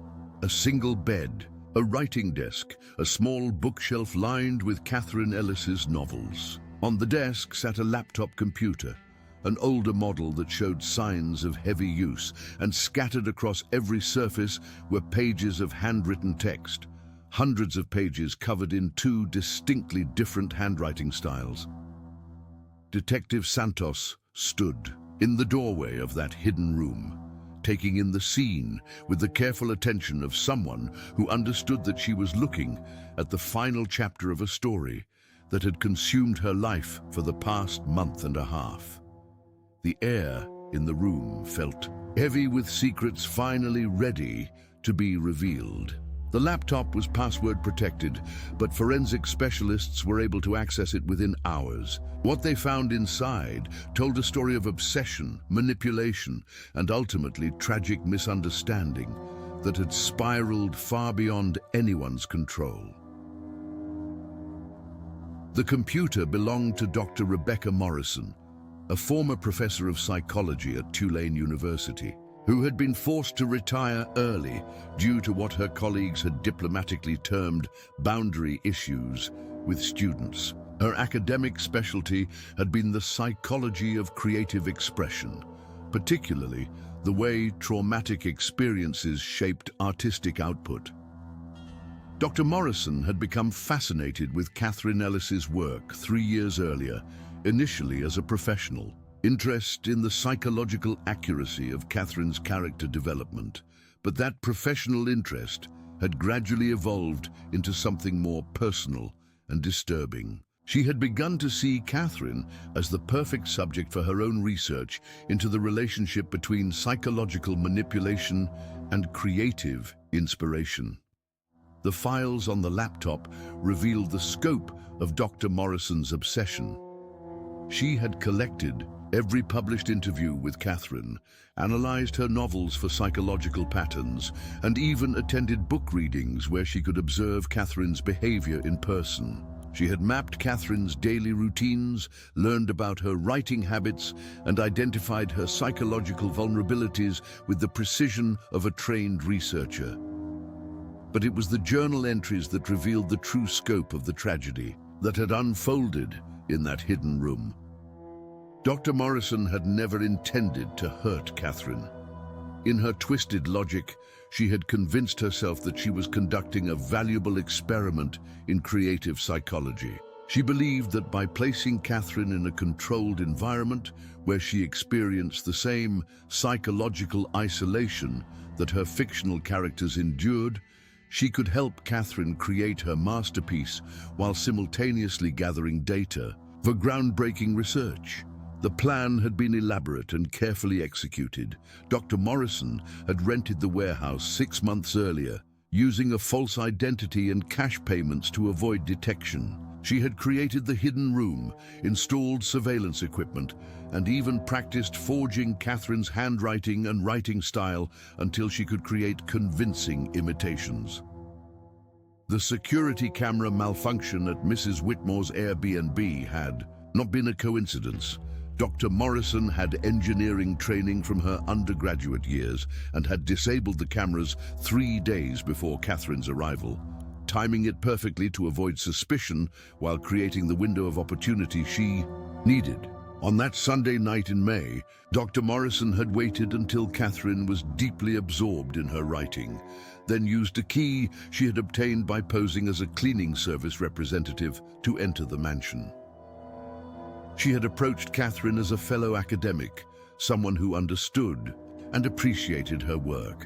A: A single bed, a writing desk, a small bookshelf lined with Catherine Ellis's novels. On the desk sat a laptop computer, an older model that showed signs of heavy use, and scattered across every surface were pages of handwritten text, hundreds of pages covered in 2 distinctly different handwriting styles. Detective Santos stood in the doorway of that hidden room, taking in the scene with the careful attention of someone who understood that she was looking at the final chapter of a story that had consumed her life for the past month and a half. The air in the room felt heavy with secrets finally ready to be revealed. The laptop was password protected, but forensic specialists were able to access it within hours. What they found inside told a story of obsession, manipulation, and ultimately tragic misunderstanding that had spiraled far beyond anyone's control. The computer belonged to Dr. Rebecca Morrison, a former professor of psychology at Tulane University, who had been forced to retire early due to what her colleagues had diplomatically termed boundary issues with students. Her academic specialty had been the psychology of creative expression, particularly the way traumatic experiences shaped artistic output. Dr. Morrison had become fascinated with Catherine Ellis's work 3 years earlier, initially as a professional. Interest in the psychological accuracy of Catherine's character development, but that professional interest had gradually evolved into something more personal and disturbing. She had begun to see Catherine as the perfect subject for her own research into the relationship between psychological manipulation and creative inspiration. The files on the laptop revealed the scope of Dr. Morrison's obsession. She had collected every published interview with Catherine, analyzed her novels for psychological patterns, and even attended book readings where she could observe Catherine's behavior in person. She had mapped Catherine's daily routines, learned about her writing habits, and identified her psychological vulnerabilities with the precision of a trained researcher. But it was the journal entries that revealed the true scope of the tragedy that had unfolded in that hidden room. Dr. Morrison had never intended to hurt Catherine. In her twisted logic, she had convinced herself that she was conducting a valuable experiment in creative psychology. She believed that by placing Catherine in a controlled environment where she experienced the same psychological isolation that her fictional characters endured, she could help Catherine create her masterpiece while simultaneously gathering data for groundbreaking research. The plan had been elaborate and carefully executed. Dr. Morrison had rented the warehouse 6 months earlier, using a false identity and cash payments to avoid detection. She had created the hidden room, installed surveillance equipment, and even practiced forging Catherine's handwriting and writing style until she could create convincing imitations. The security camera malfunction at Mrs. Whitmore's Airbnb had not been a coincidence. Dr. Morrison had engineering training from her undergraduate years and had disabled the cameras 3 days before Catherine's arrival, timing it perfectly to avoid suspicion while creating the window of opportunity she needed. On that Sunday night in May, Dr. Morrison had waited until Catherine was deeply absorbed in her writing, then used a key she had obtained by posing as a cleaning service representative to enter the mansion. She had approached Catherine as a fellow academic, someone who understood and appreciated her work.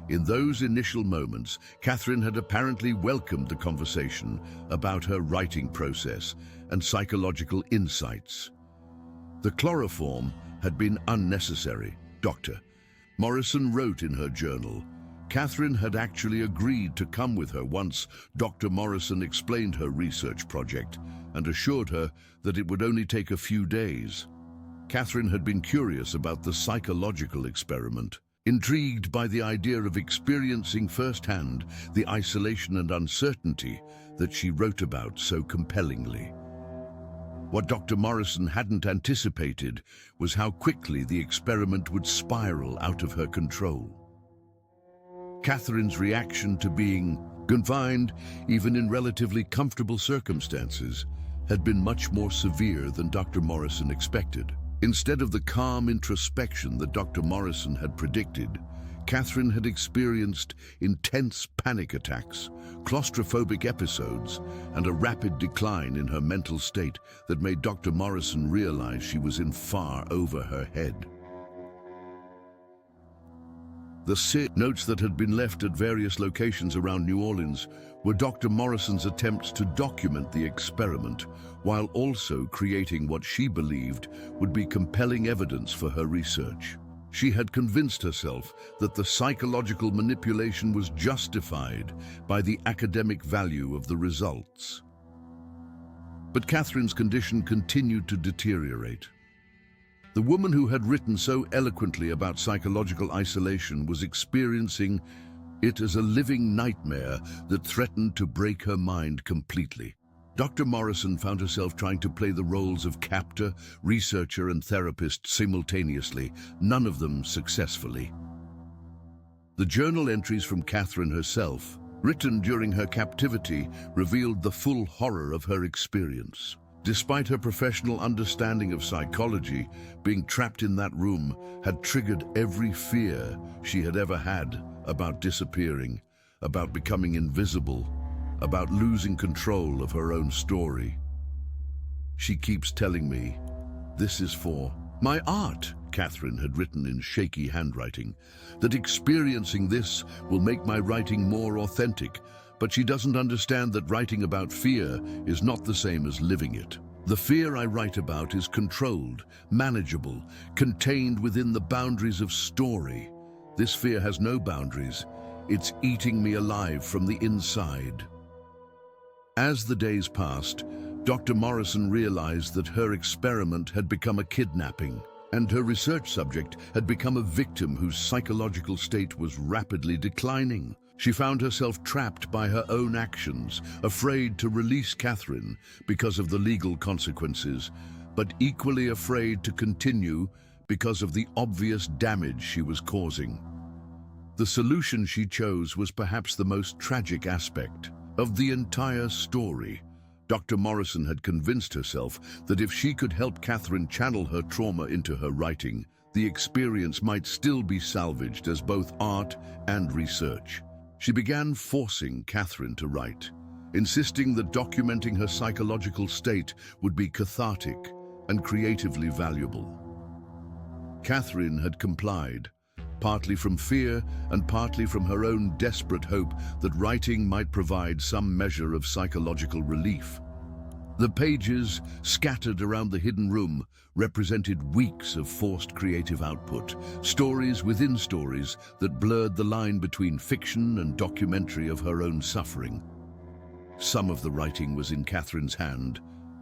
A: In those initial moments, Catherine had apparently welcomed the conversation about her writing process and psychological insights. The chloroform had been unnecessary. Dr. Morrison wrote in her journal, Catherine had actually agreed to come with her once Dr. Morrison explained her research project and assured her that it would only take a few days. Catherine had been curious about the psychological experiment, intrigued by the idea of experiencing firsthand the isolation and uncertainty that she wrote about so compellingly. What Dr. Morrison hadn't anticipated was how quickly the experiment would spiral out of her control. Catherine's reaction to being confined, even in relatively comfortable circumstances, had been much more severe than Dr. Morrison expected. Instead of the calm introspection that Dr. Morrison had predicted, Catherine had experienced intense panic attacks, claustrophobic episodes, and a rapid decline in her mental state that made Dr. Morrison realize she was in far over her head. The notes that had been left at various locations around New Orleans were Dr. Morrison's attempts to document the experiment while also creating what she believed would be compelling evidence for her research. She had convinced herself that the psychological manipulation was justified by the academic value of the results. But Catherine's condition continued to deteriorate. The woman who had written so eloquently about psychological isolation was experiencing it as a living nightmare that threatened to break her mind completely. Dr. Morrison found herself trying to play the roles of captor, researcher, and therapist simultaneously, none of them successfully. The journal entries from Catherine herself, written during her captivity, revealed the full horror of her experience. Despite her professional understanding of psychology, being trapped in that room had triggered every fear she had ever had about disappearing, about becoming invisible, about losing control of her own story. She keeps telling me, "This is for my art," Catherine had written in shaky handwriting, "that experiencing this will make my writing more authentic. But she doesn't understand that writing about fear is not the same as living it. The fear I write about is controlled, manageable, contained within the boundaries of story. This fear has no boundaries. It's eating me alive from the inside." As the days passed, Dr. Morrison realized that her experiment had become a kidnapping, and her research subject had become a victim whose psychological state was rapidly declining. She found herself trapped by her own actions, afraid to release Catherine because of the legal consequences, but equally afraid to continue because of the obvious damage she was causing. The solution she chose was perhaps the most tragic aspect of the entire story. Dr. Morrison had convinced herself that if she could help Catherine channel her trauma into her writing, the experience might still be salvaged as both art and research. She began forcing Catherine to write, insisting that documenting her psychological state would be cathartic and creatively valuable. Catherine had complied, partly from fear and partly from her own desperate hope that writing might provide some measure of psychological relief. The pages, scattered around the hidden room, represented weeks of forced creative output, stories within stories that blurred the line between fiction and documentary of her own suffering. Some of the writing was in Catherine's hand,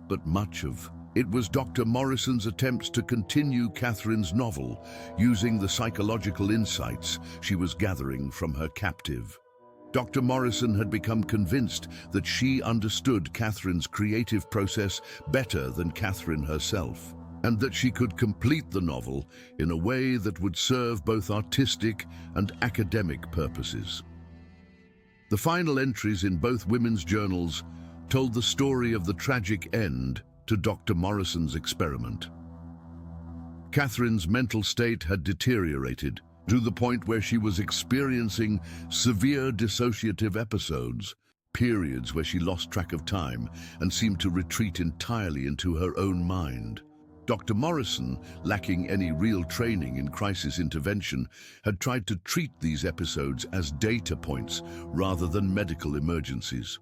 A: but much of it was Dr. Morrison's attempts to continue Catherine's novel, using the psychological insights she was gathering from her captive. Dr. Morrison had become convinced that she understood Catherine's creative process better than Catherine herself, and that she could complete the novel in a way that would serve both artistic and academic purposes. The final entries in both women's journals told the story of the tragic end to Dr. Morrison's experiment. Catherine's mental state had deteriorated to the point where she was experiencing severe dissociative episodes, periods where she lost track of time and seemed to retreat entirely into her own mind. Dr. Morrison, lacking any real training in crisis intervention, had tried to treat these episodes as data points rather than medical emergencies.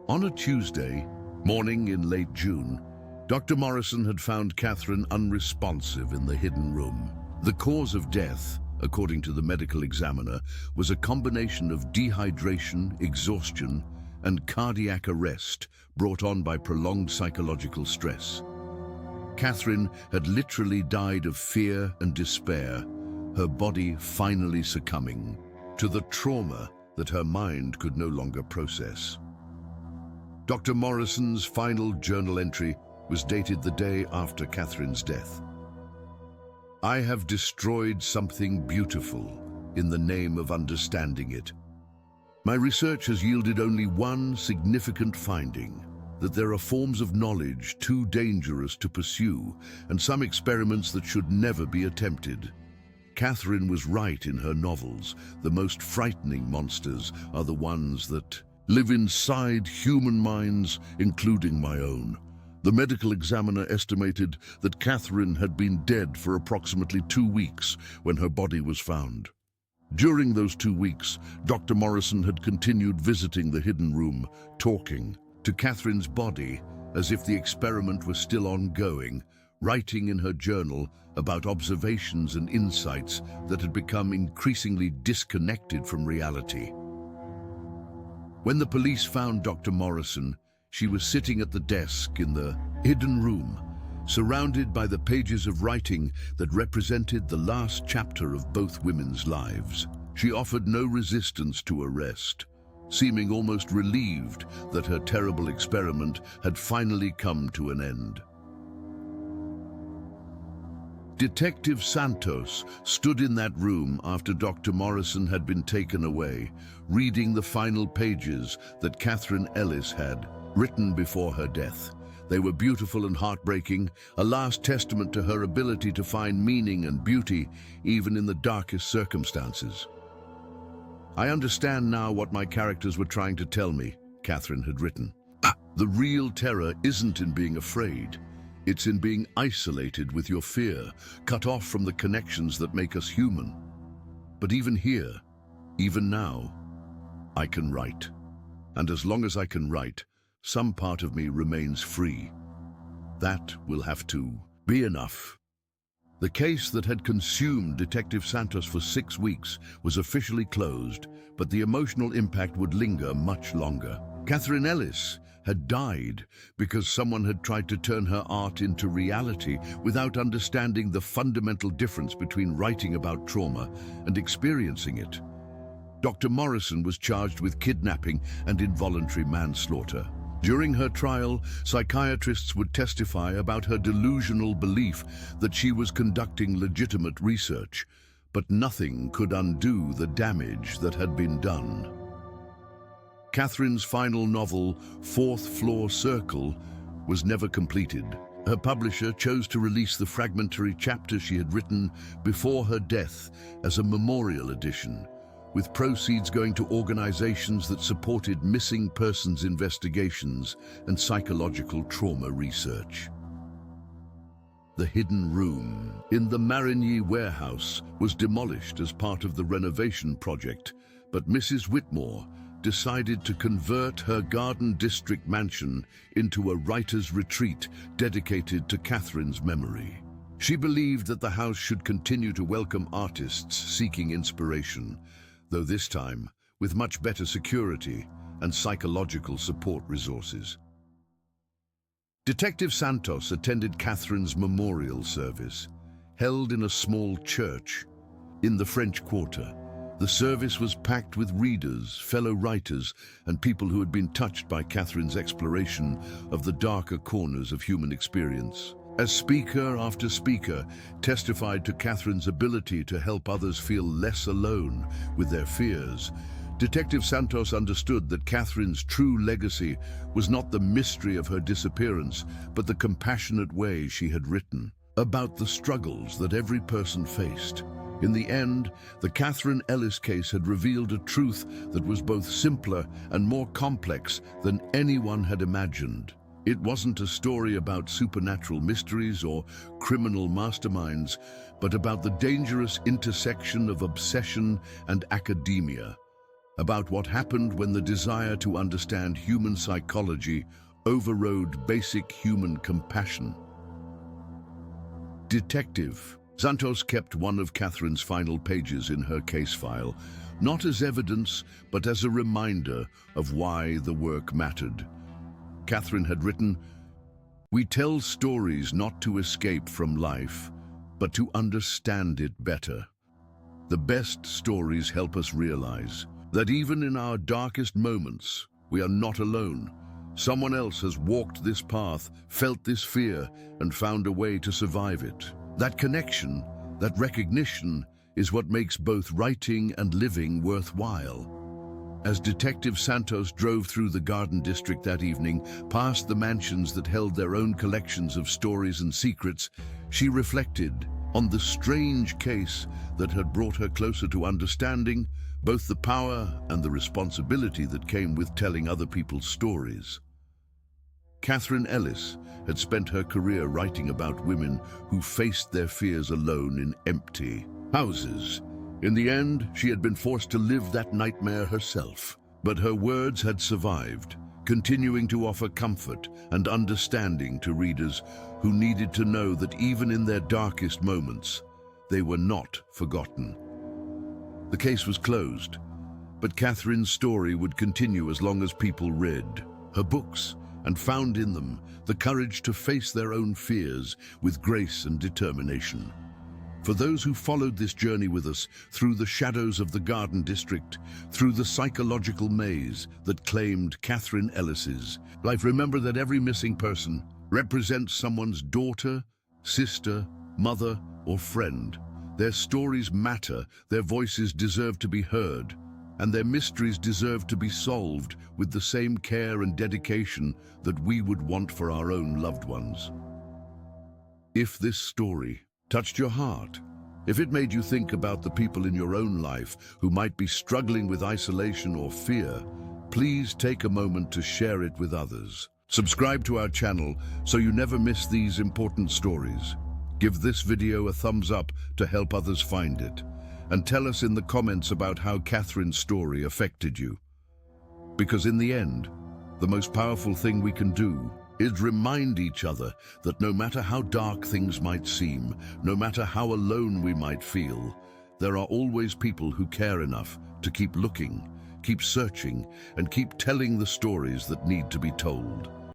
A: On a Tuesday morning in late June, Dr. Morrison had found Catherine unresponsive in the hidden room. The cause of death, according to the medical examiner, was a combination of dehydration, exhaustion, and cardiac arrest brought on by prolonged psychological stress. Catherine had literally died of fear and despair, her body finally succumbing to the trauma that her mind could no longer process. Dr. Morrison's final journal entry was dated the day after Catherine's death. "I have destroyed something beautiful in the name of understanding it. My research has yielded only one significant finding, that there are forms of knowledge too dangerous to pursue and some experiments that should never be attempted. Catherine was right in her novels. The most frightening monsters are the ones that live inside human minds, including my own." The medical examiner estimated that Catherine had been dead for approximately 2 weeks when her body was found. During those 2 weeks, Dr. Morrison had continued visiting the hidden room, talking to Catherine's body as if the experiment was still ongoing, writing in her journal about observations and insights that had become increasingly disconnected from reality. When the police found Dr. Morrison, she was sitting at the desk in the hidden room, surrounded by the pages of writing that represented the last chapter of both women's lives. She offered no resistance to arrest, seeming almost relieved that her terrible experiment had finally come to an end. Detective Santos stood in that room after Dr. Morrison had been taken away, reading the final pages that Catherine Ellis had written before her death. They were beautiful and heartbreaking, a last testament to her ability to find meaning and beauty even in the darkest circumstances. "I understand now what my characters were trying to tell me," Catherine had written. "The real terror isn't in being afraid. It's in being isolated with your fear, cut off from the connections that make us human. But even here, even now, I can write. And as long as I can write, some part of me remains free. That will have to be enough." The case that had consumed Detective Santos for 6 weeks was officially closed, but the emotional impact would linger much longer. Catherine Ellis had died because someone had tried to turn her art into reality without understanding the fundamental difference between writing about trauma and experiencing it. Dr. Morrison was charged with kidnapping and involuntary manslaughter. During her trial, psychiatrists would testify about her delusional belief that she was conducting legitimate research, but nothing could undo the damage that had been done. Catherine's final novel, Fourth Floor Circle, was never completed. Her publisher chose to release the fragmentary chapters she had written before her death as a memorial edition, with proceeds going to organizations that supported missing persons investigations and psychological trauma research. The hidden room in the Marigny warehouse was demolished as part of the renovation project, but Mrs. Whitmore decided to convert her Garden District mansion into a writer's retreat dedicated to Catherine's memory. She believed that the house should continue to welcome artists seeking inspiration, though this time with much better security and psychological support resources. Detective Santos attended Catherine's memorial service, held in a small church in the French Quarter. The service was packed with readers, fellow writers, and people who had been touched by Catherine's exploration of the darker corners of human experience. As speaker after speaker testified to Catherine's ability to help others feel less alone with their fears, Detective Santos understood that Catherine's true legacy was not the mystery of her disappearance, but the compassionate way she had written about the struggles that every person faced. In the end, the Catherine Ellis case had revealed a truth that was both simpler and more complex than anyone had imagined. It wasn't a story about supernatural mysteries or criminal masterminds, but about the dangerous intersection of obsession and academia, about what happened when the desire to understand human psychology overrode basic human compassion. Detective Santos kept one of Catherine's final pages in her case file, not as evidence, but as a reminder of why the work mattered. Catherine had written, "We tell stories not to escape from life, but to understand it better. The best stories help us realize that even in our darkest moments, we are not alone. Someone else has walked this path, felt this fear, and found a way to survive it." That connection, that recognition, is what makes both writing and living worthwhile. As Detective Santos drove through the Garden District that evening, past the mansions that held their own collections of stories and secrets, she reflected on the strange case that had brought her closer to understanding both the power and the responsibility that came with telling other people's stories. Catherine Ellis had spent her career writing about women who faced their fears alone in empty houses. In the end, she had been forced to live that nightmare herself. But her words had survived, continuing to offer comfort and understanding to readers who needed to know that even in their darkest moments, they were not forgotten. The case was closed, but Catherine's story would continue as long as people read her books and found in them the courage to face their own fears with grace and determination. For those who followed this journey with us through the shadows of the Garden District, through the psychological maze that claimed Catherine Ellis's life, remember that every missing person represents someone's daughter, sister, mother, or friend. Their stories matter, their voices deserve to be heard, and their mysteries deserve to be solved with the same care and dedication that we would want for our own loved ones. If this story touched your heart, if it made you think about the people in your own life who might be struggling with isolation or fear, please take a moment to share it with others. Subscribe to our channel so you never miss these important stories. Give this video a thumbs up to help others find it. And tell us in the comments about how Catherine's story affected you. Because in the end, the most powerful thing we can do is remind each other that no matter how dark things might seem, no matter how alone we might feel, there are always people who care enough to keep looking, keep searching, and keep telling the stories that need to be told.